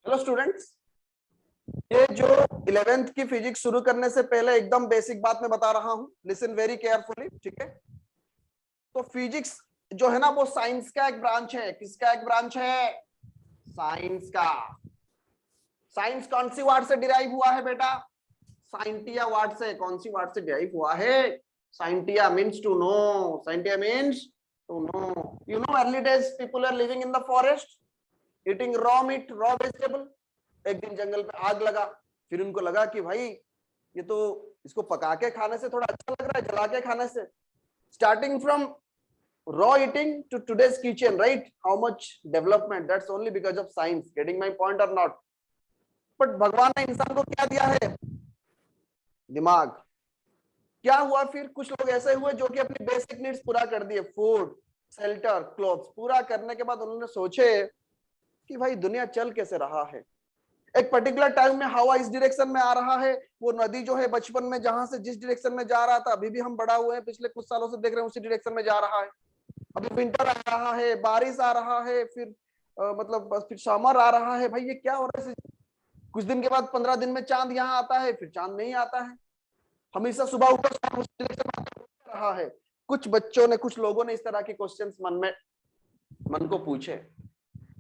Hello students, ये जो 11th की फिजिक्स शुरू करने से पहले एकदम बेसिक बात मैं बता रहा हूं, लिसन वेरी केयरफुली, ठीक है। तो फिजिक्स जो है ना वो साइंस का एक ब्रांच है। किसका एक ब्रांच है? साइंस का। साइंस कौन सी वर्ड से डिराइव हुआ है बेटा? साइंटिया वर्ड से। कौन सी वर्ड से डिराइव हुआ है? साइंटिया मीन्स टू नो। साइंटिया means to know. You know early days people are living in the forest eating raw meat, raw vegetable. एक दिन जंगल पे आग लगा, फिर उनको लगा कि भाई ये तो इसको पका के खाने से थोड़ा अच्छा लग रहा है जला के खाने से। Starting from raw eating to today's kitchen, right? How much development, that's only because of science. Getting my point और नॉट? बट भगवान ने इंसान को क्या दिया है? दिमाग। क्या हुआ फिर? कुछ लोग ऐसे हुए जो कि अपनी बेसिक नीड्स पूरा कर दिए, फूड, शेल्टर, क्लॉथ्स पूरा करने के बाद उन्होंने सोचे कि भाई दुनिया चल कैसे रहा है। एक पर्टिकुलर टाइम में हवा इस डायरेक्शन में आ रहा है, वो नदी जो है बचपन में जहां से जिस डायरेक्शन में जा रहा था, अभी भी हम बड़ा हुए हैं, पिछले कुछ सालों से देख रहे हैं उसी डायरेक्शन में जा रहा है। अभी विंटर आ रहा है, बारिश आ रहा है, फिर मतलब बस फिर समर आ रहा है। भाई ये क्या हो रहा है? कुछ दिन के बाद 15 दिन में चांद यहाँ आता है, फिर चांद नहीं आता है। हमेशा सुबह उठो शाम उस डायरेक्शन में रहा है। कुछ बच्चों ने, कुछ लोगों ने इस तरह के क्वेश्चंस मन को पूछे।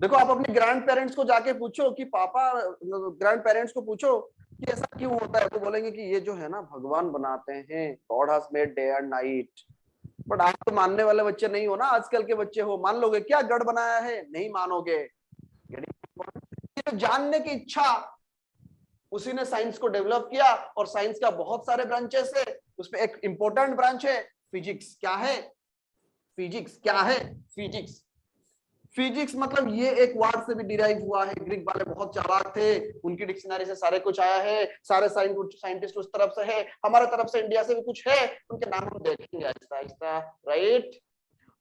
देखो, आप अपने ग्रैंड पेरेंट्स को जाके पूछो कि पापा, ग्रैंड पेरेंट्स को पूछो कि ऐसा क्यों होता है, तो बोलेंगे कि ये जो है ना भगवान बनाते हैं, God has made day and night. But आप तो मानने वाले बच्चे नहीं हो ना, आजकल के बच्चे हो। मान लोगे क्या गॉड बनाया है? नहीं मानोगे। तो जानने की इच्छा, उसी ने साइंस को डेवलप किया। और साइंस का बहुत सारे ब्रांचेस है, उसमें एक इंपॉर्टेंट ब्रांच है फिजिक्स। क्या है? फिजिक्स। क्या है? फिजिक्स। फिजिक्स मतलब ये एक वर्ड से भी डिराइव हुआ है। ग्रीक वाले बहुत चालाक थे, उनकी डिक्शनरी से सारे कुछ आया है। सारे साइंटिस्ट उस तरफ से है, हमारे तरफ से इंडिया से भी कुछ है, उनके नाम हम देखेंगे आहिस्ता आहिस्ता, राइट?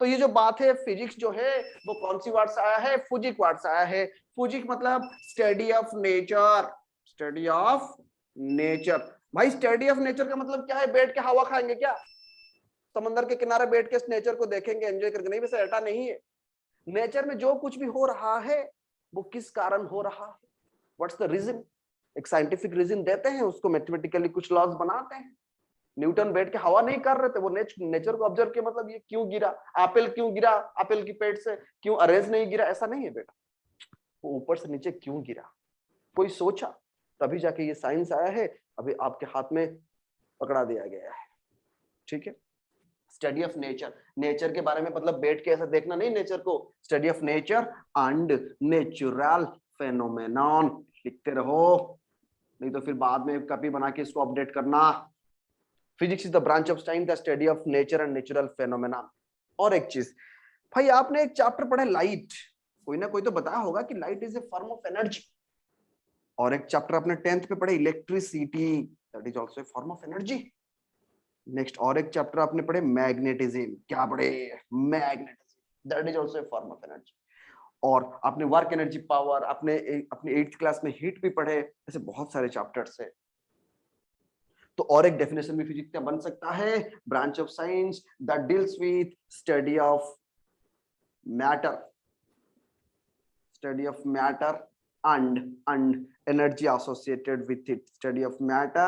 तो ये जो बात है, फिजिक्स जो है वो कौन सी वर्ड से आया है? फुजिक वर्ड से आया है। फुजिक मतलब study of nature. Study of nature. भाई स्टडी ऑफ नेचर का मतलब क्या है? बैठ के हवा खाएंगे क्या? समंदर के किनारे बैठ के नेचर को देखेंगे, एंजॉय करके? नहीं, वैसे ऐसा नहीं है। नेचर में जो कुछ भी हो रहा है वो किस कारण हो रहा है? What's the reason? एक साइंटिफिक रीजन देते हैं, उसको मैथमेटिकली कुछ लॉज बनाते हैं। न्यूटन बैठ के हवा नहीं कर रहे थे, वो नेचर को ऑब्जर्व किया। मतलब ये क्यों गिरा, एप्पल क्यों गिरा, एप्पल की पेड़ से क्यों ऑरेंज नहीं गिरा? ऐसा नहीं है बेटा, वो ऊपर से नीचे क्यों गिरा, कोई सोचा, तभी जाके ये साइंस आया है। अभी आपके हाथ में पकड़ा दिया गया है, ठीक है। Study of nature. नेचर के बारे में मतलब बैठ के ऐसा देखना नहीं नेचर को। Study of nature and natural phenomenon. लिखते रहो, नहीं तो फिर बाद में कॉपी बना के इसको अपडेट करना। Physics is the branch of science the study of nature and natural phenomenon. और एक चीज भाई, आपने एक चैप्टर पढ़ा लाइट, कोई ना कोई तो बताया होगा कि light is a form of energy. और एक चैप्टर अपने 10th पे पढ़े electricity, that is also a form of energy. Next और एक चैप्टर आपने पढ़े मैग्नेटिज्म। क्या पढ़े? Magnetism, that is also a form of energy. और आपने वर्क एनर्जी पावर, आपने अपने 8th क्लास में हीट भी पढ़े। ऐसे बहुत सारे चैप्टर्स है। तो और एक डेफिनेशन भी फिजिक्स का बन सकता है, branch of science that deals with study of matter, study of matter and energy associated with it, study of matter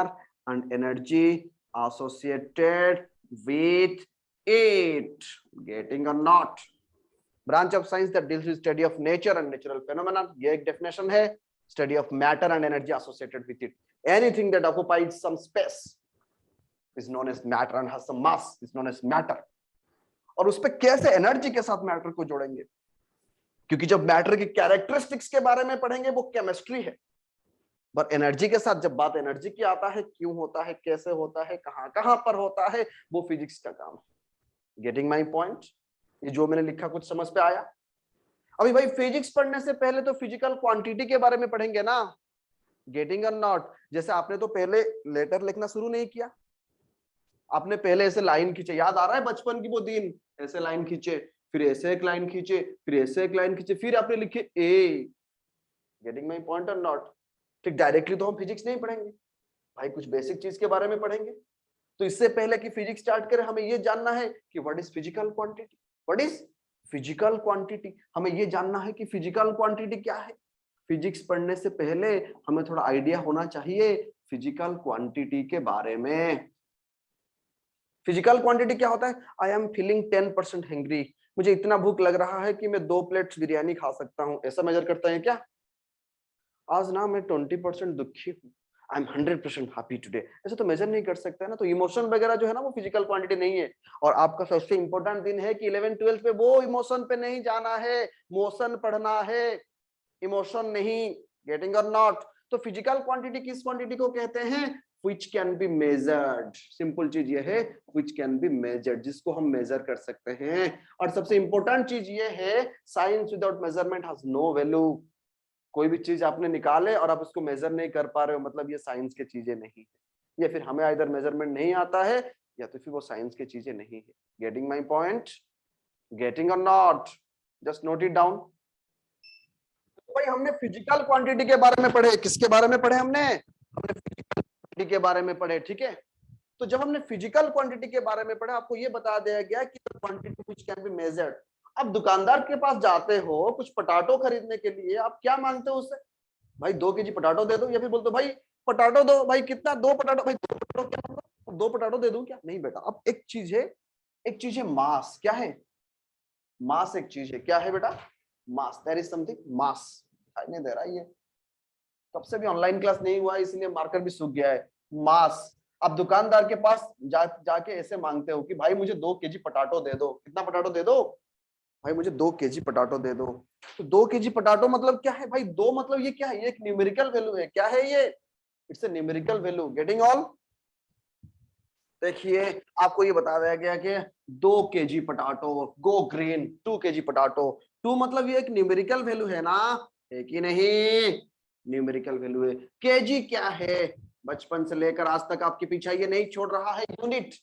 and energy associated with it. Getting or not? Branch of science that deals with study of nature and natural phenomena. ये एक definition है, study of matter and energy associated with it. Anything that occupies some space is known as matter and has some mass is known as matter. और उस पे कैसे energy के साथ matter को जोड़ेंगे, क्योंकि जब मैटर की कैरेक्टरिस्टिक्स के बारे में पढ़ेंगे वो केमिस्ट्री है, पर एनर्जी के साथ जब बात एनर्जी की आता है, क्यों होता है, कैसे होता है, कहां कहां पर होता है, वो फिजिक्स का काम है। Getting my point? ये जो मैंने लिखा कुछ समझ पे आया? अभी भाई फिजिक्स पढ़ने से पहले तो फिजिकल क्वांटिटी के बारे में पढ़ेंगे ना। गेटिंग और नॉट? जैसे आपने तो पहले लेटर लिखना शुरू नहीं किया, आपने पहले ऐसे लाइन खींचे, याद आ रहा है बचपन की वो दिन? ऐसे लाइन खींचे, फिर ऐसे एक लाइन खींचे, फिर ऐसे एक लाइन खींचे, फिर आपने लिखे ए। गेटिंग माय पॉइंट और नॉट? ठीक, डायरेक्टली तो हम फिजिक्स नहीं पढ़ेंगे भाई, कुछ बेसिक चीज के बारे में पढ़ेंगे। तो इससे पहले कि फिजिक्स स्टार्ट करें, हमें ये जानना है कि what is physical quantity. What is physical quantity? हमें ये जानना है कि फिजिकल क्वांटिटी क्या है। फिजिक्स पढ़ने से पहले हमें थोड़ा आइडिया होना चाहिए फिजिकल क्वांटिटी के बारे में। फिजिकल क्वांटिटी क्या होता है? आई एम फीलिंग 10% हैंग्री, मुझे इतना भूख लग रहा है कि मैं 2 प्लेट्स बिरयानी खा सकता हूँ, ऐसा मेजर करते हैं क्या? आज ना मैं 20% दुखी हूँ, आई एम 100% हैप्पी टुडे, ऐसे तो मेजर नहीं कर सकते है ना। तो इमोशन वगैरह जो है ना वो फिजिकल क्वांटिटी नहीं है। और आपका सबसे इंपॉर्टेंट दिन है कि 11 12 पे वो इमोशन पे नहीं जाना है, मोशन पढ़ना है, इमोशन नहीं। गेटिंग और नॉट? तो फिजिकल क्वांटिटी किस क्वांटिटी को कहते हैं? which can be measured। Simple चीज ये है which can be measured, जिसको हम मेजर कर सकते हैं। और सबसे इंपॉर्टेंट चीज ये है science without measurement has no value. कोई भी चीज आपने निकाले और आप उसको मेजर नहीं कर पा रहे हो, मतलब ये साइंस की चीजें नहीं है, या फिर हमें इधर मेजरमेंट नहीं आता है या तो फिर वो साइंस की चीजें नहीं है। Getting my point? गेटिंग और not? Just note it down. भाई हमने फिजिकल क्वांटिटी के बारे में पढ़े, किसके बारे में पढ़े? हमने फिजिकल क्वांटिटी के बारे में पढ़े, ठीक है। तो जब हमने फिजिकल क्वांटिटी के बारे में पढ़ा, आपको ये बता दिया गया कि quantity which can be measured. अब दुकानदार के पास जाते हो कुछ पटाटो खरीदने के लिए, आप क्या मांगते हो उससे? भाई 2 केजी पटाटो दे दो, या फिर बोलते हो भाई पटाटो दो, भाई कितना? 2 पटाटो। भाई 2 पटाटो क्या मतलब? 2 पटाटो दे दूं क्या? नहीं बेटा। अब एक चीज है, एक चीज है मास। क्या है? मास एक चीज है। क्या है बेटा? मास। देयर इज समथिंग मास। दिखाई नहीं दे रहा ये, तब से भी ऑनलाइन क्लास नहीं हुआ इसलिए मार्कर भी सूख गया है। मास। अब दुकानदार के पास जाके ऐसे मांगते हो कि भाई मुझे 2 केजी पटाटो दे दो। कितना पटाटो दे दो? भाई मुझे 2 केजी पटाटो दे दो। तो 2 केजी पटाटो मतलब क्या है भाई? 2 मतलब ये क्या है? ये एक न्यूमेरिकल वैल्यू है। क्या है ये? It's a numerical value. Getting all? देखिए आपको ये बता दिया गया कि 2 KG potato, go green 2 KG potato. 2 मतलब ये एक न्यूमेरिकल वैल्यू है ना, है कि नहीं? न्यूमेरिकल वैल्यू है। केजी क्या है? बचपन से लेकर आज तक आपके पीछा ये नहीं छोड़ रहा है, यूनिट।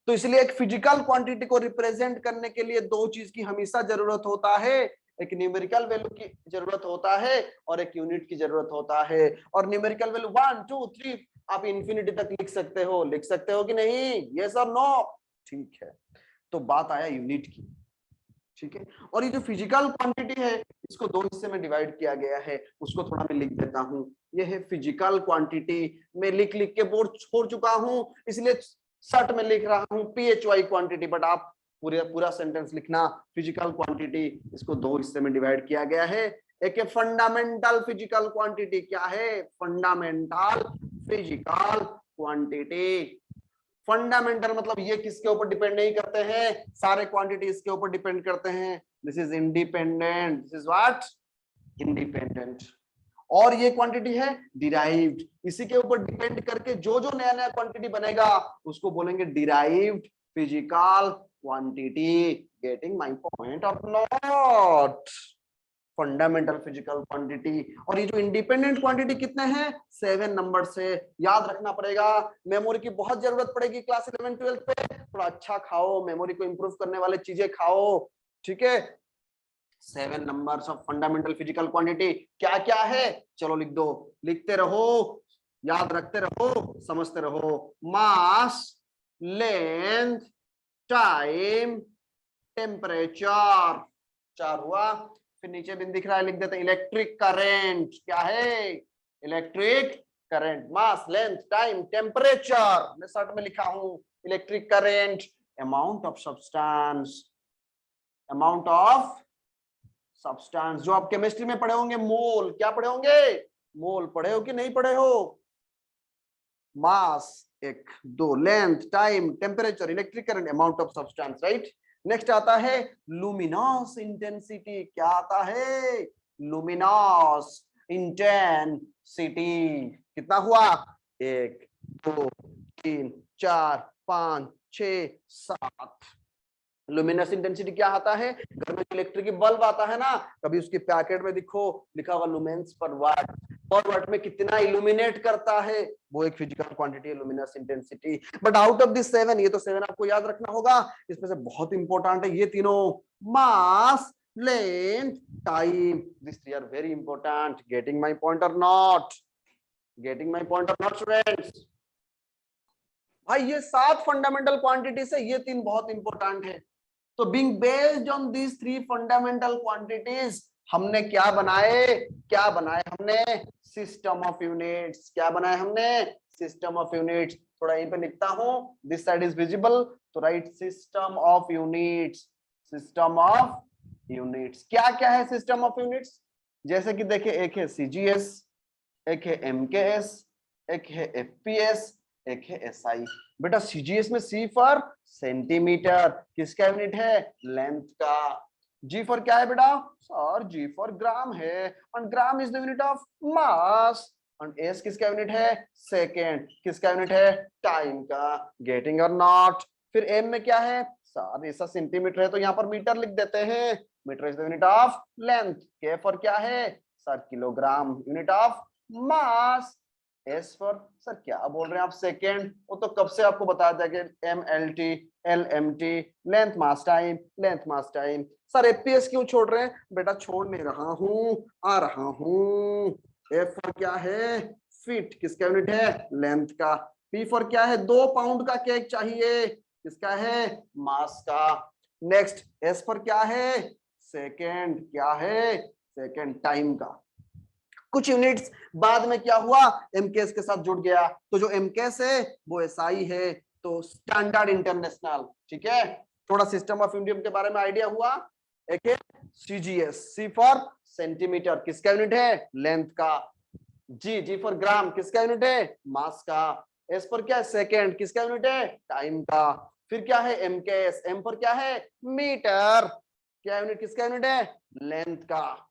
तो इसलिए एक फिजिकल क्वांटिटी को रिप्रेजेंट करने के लिए 2 चीज की हमेशा जरूरत होता है, एक न्यूमेरिकल वैल्यू की जरूरत होता है और एक यूनिट की जरूरत होता है। और न्यूमेरिकल वैल्यू 1 2 3 आप इंफिनिटी तक लिख सकते हो कि नहीं? यस और नो? ठीक है। तो बात आया यूनिट की, ठीक है। और ये जो फिजिकल क्वांटिटी है इसको 2 हिस्से में डिवाइड किया गया है, उसको थोड़ा मैं लिख देता हूं। ये है फिजिकल क्वांटिटी। मैं लिख लिख के बोर्ड छोड़ चुका हूं, इसलिए शर्ट में लिख रहा हूं PHY क्वांटिटी, बट आप पूरा सेंटेंस लिखना फिजिकल क्वांटिटी। इसको 2 हिस्से में डिवाइड किया गया है। एक है फंडामेंटल फिजिकल क्वांटिटी। क्या है? Fundamental physical quantity. फंडामेंटल मतलब ये किसके ऊपर डिपेंड नहीं करते हैं, सारे क्वांटिटी इसके ऊपर डिपेंड करते हैं। This is independent. This is what? Independent. और ये क्वांटिटी है डिराइव्ड, इसी के ऊपर डिपेंड करके जो जो नया नया क्वांटिटी बनेगा उसको बोलेंगे derived physical quantity. Getting my point और नॉट? Fundamental physical quantity. और ये जो इंडिपेंडेंट क्वांटिटी कितने हैं? 7 नंबर से। याद रखना पड़ेगा, मेमोरी की बहुत जरूरत पड़ेगी क्लास 11 12 पे। थोड़ा अच्छा खाओ, मेमोरी को इंप्रूव करने वाले चीजें खाओ, ठीक है। 7 numbers of fundamental physical quantity क्या क्या है? चलो लिख दो, लिखते रहो, याद रखते रहो, समझते रहो। मास, लेंथ, टाइम, टेम्परेचर। 4 हुआ। फिर नीचे भी दिख रहा है, लिख देते हैं इलेक्ट्रिक करंट। क्या है? Electric current. Mass, length, time, temperature. मैं शॉर्ट में लिखा हूं electric current. Amount of substance, amount of substance जो आप केमिस्ट्री में पढ़े होंगे, मोल। क्या पढ़े होंगे? मोल। पढ़े हो कि नहीं पढ़े हो? मास 1 2, length, time, temperature, electric current, amount of substance, right. Next आता है लुमिनस इंटेंसिटी। क्या आता है? Luminous intensity. कितना हुआ? 1 2 3 4 5 6 7। लुमिनस इंटेंसिटी क्या आता है? घर में इलेक्ट्रिक बल्ब आता है ना, कभी उसके पैकेट में दिखो लिखा हुआ लुमेंस पर वाट, पर वाट में कितना इल्यूमिनेट करता है, वो एक फिजिकल क्वांटिटी है luminous intensity. But out of this 7, ये तो 7 आपको याद रखना होगा, इसमें से बहुत इंपॉर्टेंट है ये तीनों, mass, length, time. This three are very important. Getting my point और नॉट? गेटिंग माय पॉइंट और नॉट स्टूडेंट्स? भाई ये 7 फंडामेंटल क्वांटिटी से ये 3 बहुत इंपॉर्टेंट है। So being based on these 3 fundamental quantities, हमने क्या बनाए हमने सिस्टम ऑफ यूनिट्स। क्या बनाए हमने? System of units. थोड़ा यहीं पे लिखता हूं, दिस साइड इज विजिबल, तो right system of units. System of units क्या क्या है सिस्टम ऑफ यूनिट्स? जैसे कि देखिए, एक है सीजीएस, एक है एमकेएस, एक है एफपीएस, एक है एसआई। बेटा सीजीएस में सी फॉर सेंटीमीटर, किसका यूनिट है? लेंथ का। जी फॉर क्या है बेटा? सर जी फॉर ग्राम है, और gram is the unit of मास। और एस किसका यूनिट है? सेकेंड। किसका यूनिट है? टाइम का। गेटिंग और नॉट? फिर एम में क्या है? सर ऐसा सेंटीमीटर है तो यहाँ पर मीटर लिख देते हैं, metre is the unit of length. K for क्या है? Sir kilogram, unit of mass. S for sir क्या बोल रहे हैं आप? सेकेंड। वो तो कब से आपको बता दिया कि M L T, L M T, length mass time, length mass time. Sir FPS क्यों छोड़ रहे हैं? बेटा छोड़ नहीं रहा हूं, आ रहा हूं। एफ फॉर क्या है? फीट, किसका यूनिट है? लेंथ का। पी फॉर क्या है? 2 पाउंड का केक चाहिए, किसका है? मास का। नेक्स्ट एस फॉर क्या है? सेकेंड। क्या है? सेकेंड, टाइम का। कुछ यूनिट्स बाद में क्या हुआ? एमकेएस के साथ जुड़ गया, तो जो एमकेएस है वो एसआई है, तो स्टैंडर्ड इंटरनेशनल। ठीक है, थोड़ा सिस्टम ऑफ यूनिट के बारे में आइडिया हुआ। एक है सीजीएस, सी फॉर सेंटीमीटर, किसका यूनिट है? लेंथ का। जी, जी फॉर ग्राम, किसका यूनिट है? मास का। एस पर क्या है? सेकेंड, किसका यूनिट है? टाइम का। फिर क्या है? एमकेएस, एम पर क्या है? मीटर, क्या यूनिट, किसका यूनिट है? लेंथ का।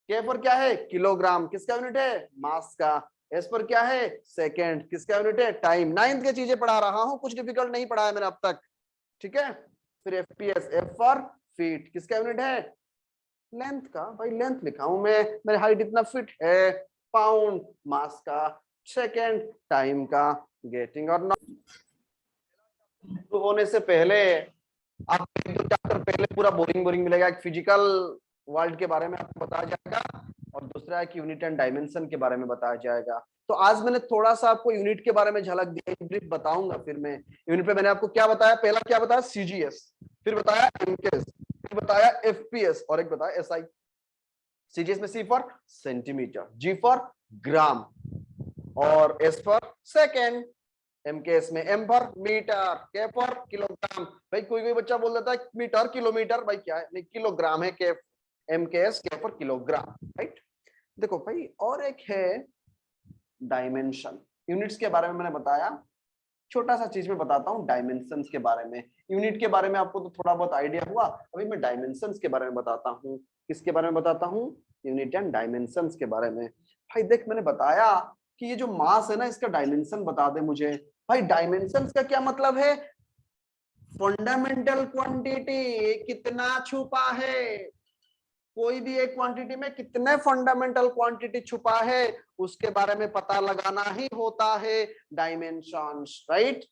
के पर क्या है? किलोग्राम, किसका यूनिट है? मास का। एस पर क्या है? सेकेंड, किसका यूनिट है? टाइम। 9th की चीजें पढ़ा रहा हूं, कुछ डिफिकल्ट नहीं पढ़ा है मैंने अब तक। ठीक है, फिर एफपीएस, एफ फॉर फीट, किसका यूनिट है? लेंथ का। भाई लेंथ लिखा हूं मैं, मेरी हाइट इतना फीट है। पाउंड, मास का। सेकेंड, टाइम का। गेटिंग और नॉट? होने से पहले आपको 1-2 चैप्टर पहले पूरा बोरिंग बोरिंग मिलेगा। एक फिजिकल वर्ल्ड के बारे में आपको बताया जाएगा, और दूसरा है कि यूनिट एंड डायमेंशन के बारे में बताया जाएगा। तो आज मैंने थोड़ा सा आपको यूनिट के बारे में झलक दी, ब्रीफ बताऊंगा। फिर मैं यूनिट पे मैंने आपको क्या बताया? पहला क्या बताया? सीजीएस, फिर बताया एमकेएस, फिर बताया एफपीएस, और एक बताया एसआई। सीजीएस में सी फॉर सेंटीमीटर, जी फॉर ग्राम, और एस फॉर सेकेंड। एमकेएस में एम फॉर मीटर, के फॉर किलोग्राम। भाई कोई कोई बच्चा बोल देता है मीटर किलोमीटर, भाई क्या है? नहीं, किलोग्राम है। के एमकेएस, के फॉर किलोग्राम, राइट। देखो भाई, और एक है डायमेंशन। यूनिट्स के बारे में मैंने बताया, छोटा सा चीज में बताता हूँ डायमेंशंस के बारे में। यूनिट के बारे में आपको तो थोड़ा बहुत आइडिया हुआ, अभी मैं डायमेंशंस के बारे में बताता हूँ। किसके बारे में बताता हूँ? यूनिट एंड डायमेंशंस के बारे में। भाई देख, मैंने बताया कि ये जो मास है ना, इसका डायमेंशन बता दे मुझे। भाई डायमेंशंस का क्या मतलब है? फंडामेंटल क्वांटिटी कितना छुपा है, कोई भी एक क्वांटिटी में कितने फंडामेंटल क्वांटिटी छुपा है, उसके बारे में पता लगाना ही होता है डायमेंशंस, राइट।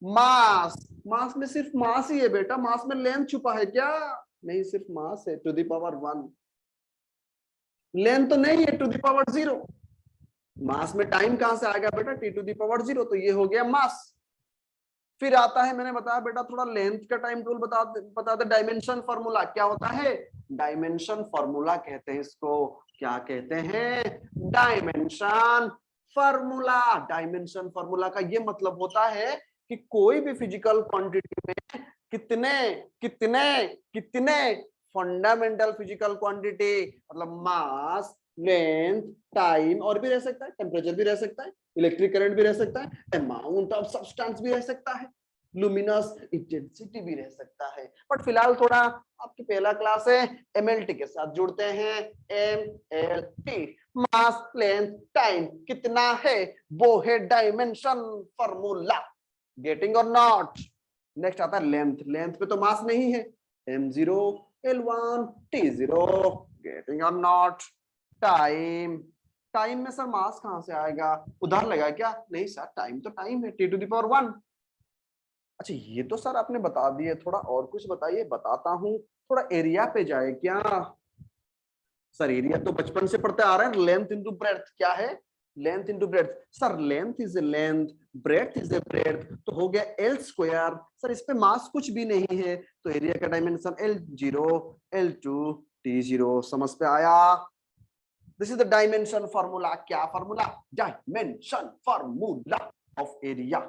मास, मास में सिर्फ मास ही है बेटा, मास में लेंथ छुपा है क्या? नहीं, सिर्फ मास है, टू द पावर 1। लेंथ तो नहीं है, टू द पावर 0। मास में टाइम कहां से आएगा बेटा? टी टू द पावर 0, तो ये हो गया मास। फिर आता है, मैंने बताया बेटा थोड़ा लेंथ का टाइम टेबल बता दे। डायमेंशन फार्मूला क्या होता है? डायमेंशन फार्मूला कहते हैं इसको। क्या कहते हैं? Dimension formula. डायमेंशन फार्मूला का ये मतलब होता है कि कोई भी फिजिकल क्वांटिटी में कितने कितने कितने फंडामेंटल फिजिकल क्वांटिटी, मतलब मास, लेंथ, टाइम, और भी रह सकता है, टेम्परेचर भी रह सकता है, इलेक्ट्रिक करंट भी रह सकता है, अमाउंट ऑफ सब्सटेंस भी रह सकता है, लुमिनस इंटेंसिटी भी रह सकता है। बट फिलहाल थोड़ा आपकी पहला क्लास है, एमएलटी के साथ जुड़ते हैं। एमएलटी, मास, लेंथ, टाइम कितना है, वो है डायमेंशन फार्मूला। गेटिंग और नॉट? नेक्स्ट आता है लेंथ। लेंथ पे तो मास नहीं है, m0, l1, t0। गेटिंग और नॉट? टाइम, टाइम में सर मास कहां से आएगा? उधार लगा क्या? नहीं सर, टाइम तो टाइम है, t टू द पावर 1। अच्छा ये तो सर आपने बता दिए, थोड़ा और कुछ बताइए। बताता हूं, थोड़ा एरिया पे जाए क्या? सर एरिया तो बचपन से पढ़ते आ रहे हैं, लेंथ इंटू ब्रेड्थ। क्या है? Length into breadth. Sir length is a length, breadth is a breadth, तो हो गया एल स्क्वायर। सर इस पे मास कुछ भी नहीं है, तो एरिया का डायमेंशन L0, L2, T0 समझ पे आया? This is the dimension formula. क्या formula? Dimension formula of area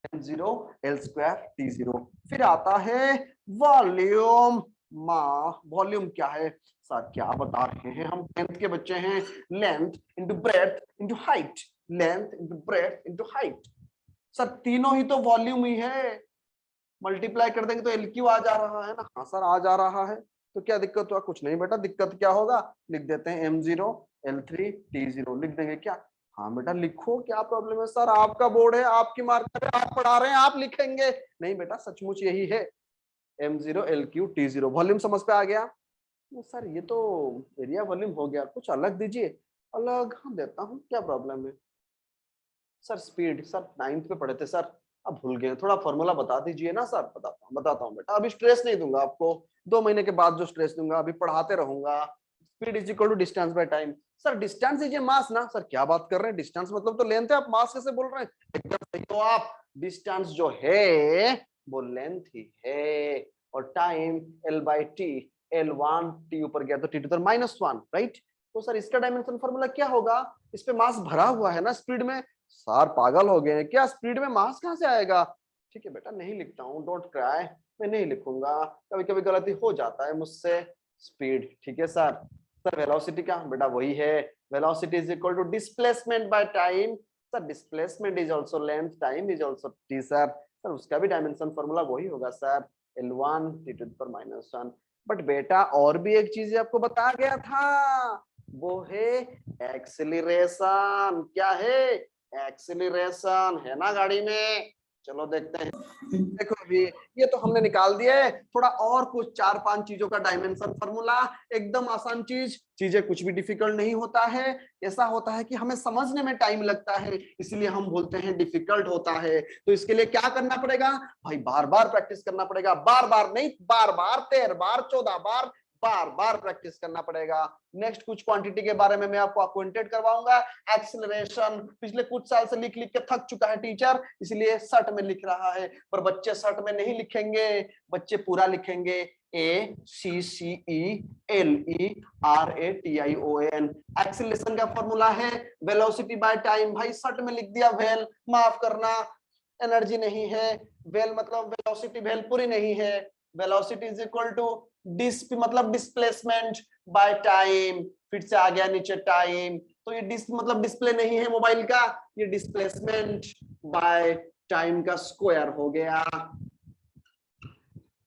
m0 l square T0। फिर आता है वॉल्यूम। वॉल्यूम क्या है सर? क्या बता रहे हैं हम, 10th के बच्चे हैं। Length into breadth into height, length into breadth into height. Sir तीनों ही तो वॉल्यूम ही है, मल्टीप्लाई कर देंगे तो एल क्यू आ जा रहा है ना। हाँ सर आ जा रहा है, तो क्या दिक्कत हुआ? कुछ नहीं बेटा, दिक्कत क्या होगा, लिख देते हैं m0 l3 T0 लिख देंगे क्या? हाँ बेटा लिखो, क्या प्रॉब्लम है सर? आपका बोर्ड है, आपकी मार्कर है, आप पढ़ा रहे हैं, आप लिखेंगे। नहीं बेटा सचमुच यही है, m0 l3 T0। वॉल्यूम समझ पे आ गया? सर ये तो एरिया वॉल्यूम हो गया, कुछ अलग दीजिए। अलग हाँ देता हूँ, क्या प्रॉब्लम है सर? स्पीड सर 9th पे पढ़े थे सर, अब भूल गए, थोड़ा फॉर्मूला बता दीजिए ना सर। बताता हूँ बेटा, अभी स्ट्रेस नहीं दूंगा आपको, 2 महीने के बाद जो स्ट्रेस दूंगा, अभी पढ़ाते रहूंगा। Speed is equal to distance by time. Sir distance is mass ना। सर क्या बात कर रहे हैं, डिस्टेंस मतलब तो लेंथ है, आप मास कैसे बोल रहे हैं? एकदम सही हो आप, डिस्टेंस जो है वो लेंथ ही है, और टाइम l/t, l1 t ऊपर गया तो t⁻⁻1, राइट? तो सर इसका डायमेंशन फॉर्मूला क्या होगा? इस पे मास भरा हुआ है ना स्पीड में। सर पागल हो गए हैं क्या, स्पीड में मास कहां से आएगा? ठीक है बेटा नहीं लिखता हूँ, डोंट क्राई, मैं नहीं लिखूंगा, कभी कभी गलती हो जाता है मुझसे। स्पीड ठीक है सर। सर वेलोसिटी क्या? बेटा वही है, velocity is equal to displacement by time. Sir displacement is also length, time is also T sir. Sir उसका भी डायमेंशन फॉर्मूला वही होगा सर, l1 t⁻⁻1। बट बेटा और भी एक चीज आपको बता गया था, वो है एक्सीलरेशन। क्या है? एक्सीलरेशन है ना गाड़ी में। चलो देखते हैं। देखो अभी ये तो हमने निकाल दिया है, थोड़ा और कुछ 4-5 चीजों का डायमेंशन फॉर्मूला। एकदम आसान चीज, चीजें कुछ भी डिफिकल्ट नहीं होता है। ऐसा होता है कि हमें समझने में टाइम लगता है, इसलिए हम बोलते हैं डिफिकल्ट होता है। तो इसके लिए क्या करना पड़ेगा भाई? बार बार प्रैक्टिस करना पड़ेगा, बार बार नहीं, बार बार 13 बार 14 बार, बार बार प्रैक्टिस करना पड़ेगा। नेक्स्ट कुछ क्वांटिटी के बारे में मैं आपको अक्वेंटेड करवाऊंगा। एक्सीलरेशन पिछले कुछ साल से लिख लिख के थक चुका है टीचर, इसलिए शर्ट में लिख रहा है, पर बच्चे शर्ट में नहीं लिखेंगे, बच्चे पूरा लिखेंगे। ACCELERATION। एक्सीलरेशन का फॉर्मूला है वेलोसिटी बाय टाइम। भाई शर्ट में लिख दिया वेल, माफ करना एनर्जी नहीं है, वेल मतलब वेलोसिटी, वेल पूरी नहीं है। वेलोसिटी इज इक्वल टू मतलब डिस्प्लेसमेंट बाय टाइम। फिर से आ गया नीचे टाइम, तो ये मतलब डिस्प्ले नहीं है मोबाइल का, ये डिस्प्लेसमेंट बाय टाइम का स्क्वायर हो गया।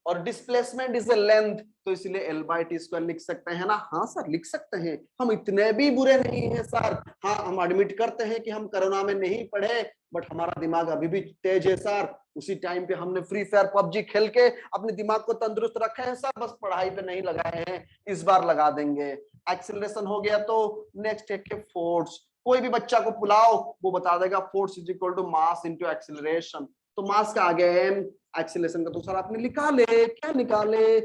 और डिस्प्लेसमेंट इज ए लेंथ, तो इसलिए l/t² लिख सकते हैं ना। हाँ सर लिख सकते हैं, हम इतने भी बुरे नहीं हैं सर। हाँ हम एडमिट करते हैं कि हम कोरोना में नहीं पढ़े, बट हमारा दिमाग अभी भी तेज है सर। उसी टाइम पे हमने फ्री फायर पबजी खेल के अपने दिमाग को तंदुरुस्त रखे हैं सर, बस पढ़ाई पे नहीं लगाए हैं, इस बार लगा देंगे। एक्सीलरेशन हो गया, तो नेक्स्ट है फोर्स। कोई भी बच्चा को बुलाओ, वो बता देगा force is equal to mass into acceleration. तो मास का आ गया m, एक्सीलरेशन का तो सर आपने निकाले, क्या निकाले?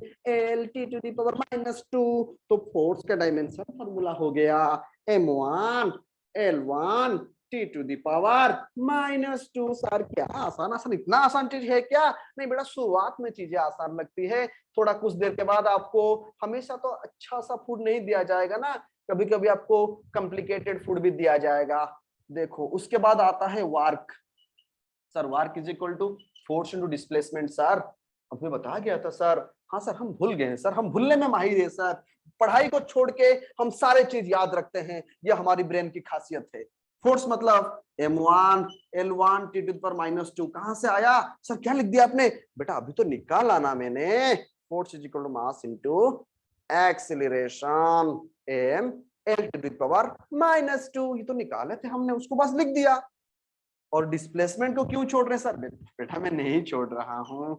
l(t⁻²). तो फोर्स का डायमेंशन फॉर्मूला हो गया m1 l1 t⁻²। सर क्या आसान आसान, इतना आसान चीज है क्या? नहीं बेटा शुरुआत में चीजें आसान लगती है, थोड़ा कुछ देर के बाद आपको हमेशा तो अच्छा सा फूड नहीं दिया जाएगा ना, कभी कभी आपको कॉम्प्लिकेटेड फूड भी दिया जाएगा। देखो उसके बाद आता है work. Sir work is equal to force into displacement. Sir अब मैं बता गया था सर। हाँ सर हम भूल गए हैं सर, हम भूलने में माहिर है सर। पढ़ाई को छोड़ के हम सारे चीज याद रखते हैं, ये हमारी ब्रेन की खासियत है। फोर्स मतलब m1 l1 t⁻²। कहां से आया सर? क्या लिख दिया आपने? बेटा अभी तो निकाला ना मैंने। Force is equal to mass into acceleration m l⁻²। ये तो निकाले थे हमने, उसको बस लिख दिया। और डिस्प्लेसमेंट को क्यों छोड़ रहे हैं सर? बेटा मैं नहीं छोड़ रहा हूँ,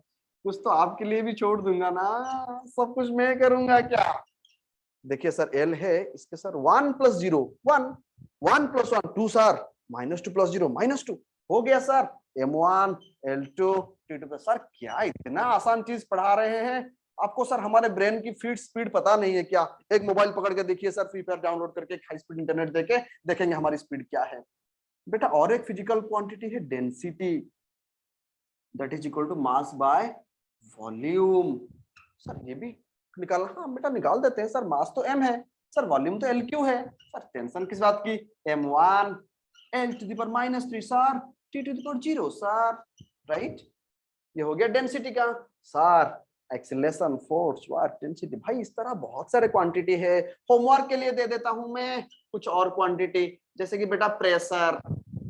कुछ तो आपके लिए भी छोड़ दूंगा ना, सब कुछ मैं करूंगा क्या? देखिए सर एल है, इसके सर 1 + 0 1, 1 + 1 2 सर, -2 + 0 -2 हो गया sir. m1 l2 t2। Sir क्या इतना आसान चीज पढ़ा रहे हैं आपको सर? हमारे ब्रेन की फीड स्पीड पता नहीं है क्या? एक मोबाइल पकड़ के देखिए सर, फ्री फायर डाउनलोड करके हाई स्पीड इंटरनेट देके देखेंगे हमारी स्पीड क्या है। बेटा और एक फिजिकल क्वांटिटी है density, that is equal to mass by volume. Sir ये भी निकालना, हाँ बेटा निकाल देते हैं सर, मास तो m है सर, वॉल्यूम तो LQ है सर, टेंशन किस बात की, m1 L⁻³ sir, T⁻0 sir, right. ये हो गया डेंसिटी का। Sir acceleration, force, work, density, भाई इस तरह बहुत सारे क्वांटिटी है। होमवर्क के लिए दे देता हूं मैं कुछ और क्वांटिटी, जैसे कि बेटा प्रेशर,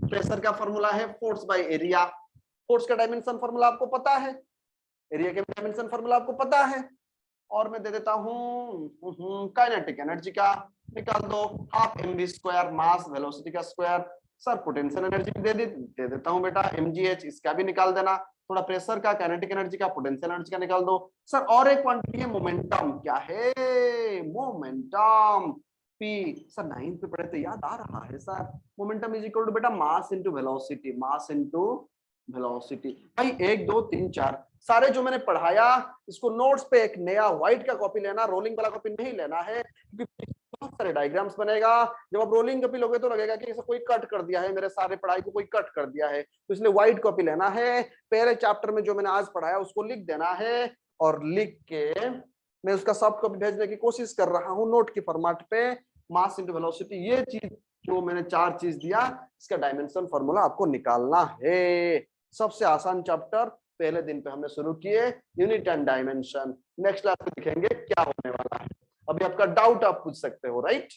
प्रेशर का फॉर्मूला है फोर्स बाय एरिया, फोर्स का डायमेंशन फॉर्मूला आपको पता है, एरिया के डायमेंशन फॉर्मूला आपको पता है। और मैं दे देता हूं काइनेटिक एनर्जी का, निकाल दो, हाफ mv², मास वेलोसिटी का स्क्वायर। सर पोटेंशियल एनर्जी भी दे देता हूं बेटा, mgh, इसका भी निकाल देना, थोड़ा प्रेशर का, काइनेटिक एनर्जी का, पोटेंशियल एनर्जी का निकाल दो। सर और एक क्वांटिटी है मोमेंटम, क्या है मोमेंटम, p। सर 9th पे पढ़े तो याद आ रहा है sir, momentum is equal to बेटा mass into velocity, mass into velocity. भाई 1 2 3 4 सारे जो मैंने पढ़ाया, इसको नोट्स पे एक नया व्हाइट का कॉपी लेना, रोलिंग वाला कॉपी नहीं लेना है, क्योंकि बहुत सारे डायग्राम्स बनेगा। जब आप रोलिंग कॉपी लोगे तो लगेगा कि कोई कट कर दिया है, मेरे सारे पढ़ाई को कोई कट कर दिया है, तो इसलिए व्हाइट कॉपी लेना है। पहले चैप्टर में जो मैंने आज पढ़ाया उसको लिख देना है, और लिख के मैं उसका सॉफ्ट कॉपी भेजने की कोशिश कर रहा हूँ नोट की फॉर्मेट पे। मास इनटू वेलोसिटी, ये चीज जो मैंने 4 चीज दिया, इसका डायमेंशन फॉर्मूला आपको निकालना है। सबसे आसान चैप्टर पहले दिन पे हमने शुरू किए, unit and dimension. Next class में दिखेंगे क्या होने वाला है। अभी आपका डाउट आप पूछ सकते हो, राइट।